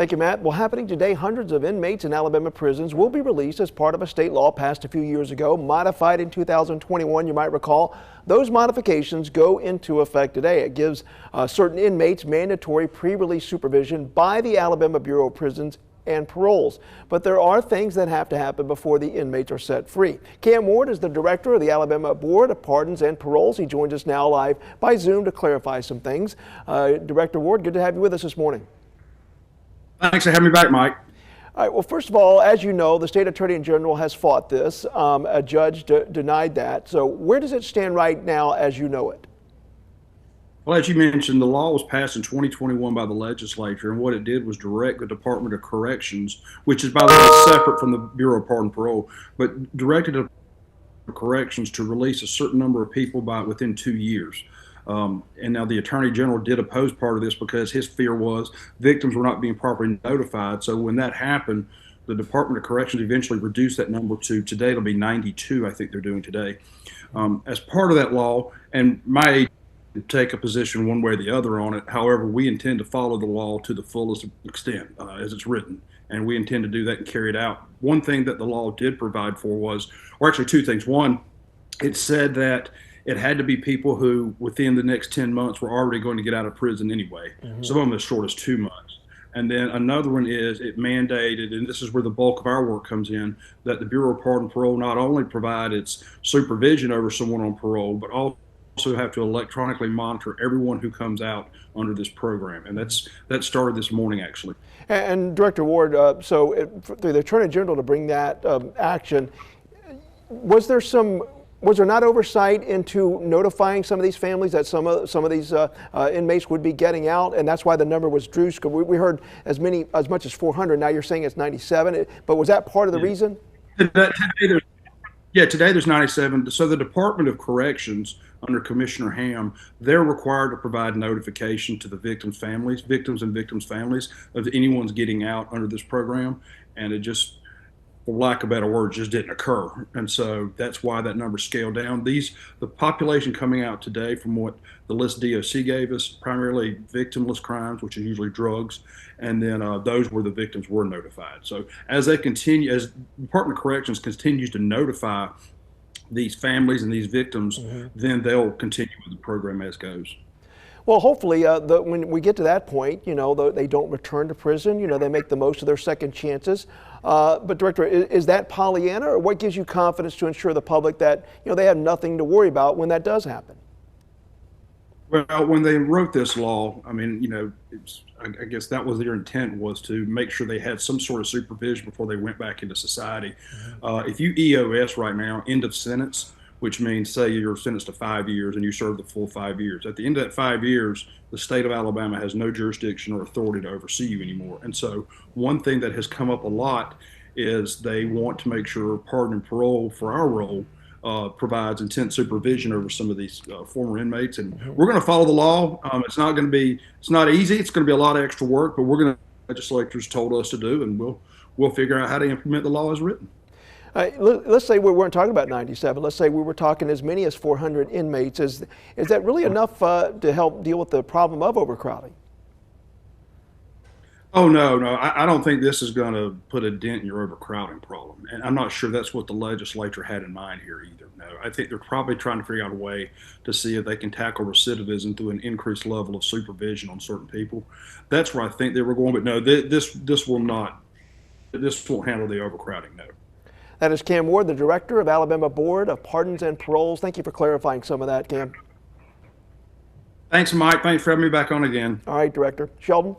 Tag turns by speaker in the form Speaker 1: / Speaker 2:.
Speaker 1: Thank you, Matt. Well, happening today, hundreds of inmates in Alabama prisons will be released as part of a state law passed a few years ago, modified in 2021. You might recall those modifications go into effect today. It gives certain inmates mandatory pre-release supervision by the Alabama Bureau of Prisons and Paroles. But there are things that have to happen before the inmates are set free. Cam Ward is the director of the Alabama Board of Pardons and Paroles. He joins us now live by Zoom to clarify some things. Director Ward, good to have you with us this morning.
Speaker 2: Thanks for having me back, Mike.
Speaker 1: All right, well, first of all, as you know, the state attorney general has fought this. A judge denied that. So where does it stand right now as you know it?
Speaker 2: Well, as you mentioned, the law was passed in 2021 by the legislature, and what it did was direct the Department of Corrections, which is, by the way, separate from the Bureau of Pardon and Parole, but directed the Department of Corrections to release a certain number of people within 2 years. And now the Attorney General did oppose part of this because his fear was victims were not being properly notified. So when that happened, the Department of Corrections eventually reduced that number to, today it'll be 92, I think they're doing today. As part of that law, and my agency to take a position one way or the other on it. However, we intend to follow the law to the fullest extent as it's written, and we intend to do that and carry it out. One thing that the law did provide for was, or actually two things. One, it said that it had to be people who within the next 10 months were already going to get out of prison anyway. Some of them as short as 2 months. And then another one is it mandated, and this is where the bulk of our work comes in, that the Bureau of Pardon and Parole not only provide its supervision over someone on parole, but also have to electronically monitor everyone who comes out under this program. And that started this morning, actually.
Speaker 1: And Director Ward, through the Attorney General to bring that action, was there not oversight into notifying some of these families that some of these inmates would be getting out, and that's why the number was reduced? We heard as much as 400. Now you're saying it's 97. But was that part of the reason?
Speaker 2: Today there's 97. So the Department of Corrections under Commissioner Ham, they're required to provide notification to the victims' and victims' families of anyone's getting out under this program, and it just, for lack of better words, just didn't occur. And so that's why that number scaled down. The population coming out today, from what the list DOC gave us, primarily victimless crimes, which are usually drugs, and then those where the victims were notified. So as the Department of Corrections continues to notify these families and these victims, then they'll continue with the program as goes.
Speaker 1: Well, hopefully, when we get to that point, they don't return to prison. They make the most of their second chances. But Director, is that Pollyanna, or what gives you confidence to ensure the public that they have nothing to worry about when that does happen?
Speaker 2: Well, when they wrote this law, I mean, I guess that was their intent, was to make sure they had some sort of supervision before they went back into society. If you EOS right now, end of sentence, which means, say you're sentenced to 5 years and you serve the full 5 years. At the end of that 5 years, the state of Alabama has no jurisdiction or authority to oversee you anymore. And so one thing that has come up a lot is they want to make sure pardon and parole, for our role, provides intense supervision over some of these former inmates. And we're going to follow the law. It's not easy. It's going to be a lot of extra work, but the legislators told us to do, and we'll figure out how to implement the law as written.
Speaker 1: Let's say we weren't talking about 97. Let's say we were talking as many as 400 inmates. Is that really enough to help deal with the problem of overcrowding?
Speaker 2: Oh, no. I don't think this is going to put a dent in your overcrowding problem. And I'm not sure that's what the legislature had in mind here either. No, I think they're probably trying to figure out a way to see if they can tackle recidivism through an increased level of supervision on certain people. That's where I think they were going. But no, this won't handle the overcrowding, no.
Speaker 1: That is Cam Ward, the Director of Alabama Board of Pardons and Paroles. Thank you for clarifying some of that, Cam.
Speaker 2: Thanks, Mike. Thanks for having me back on again.
Speaker 1: All right, Director. Sheldon?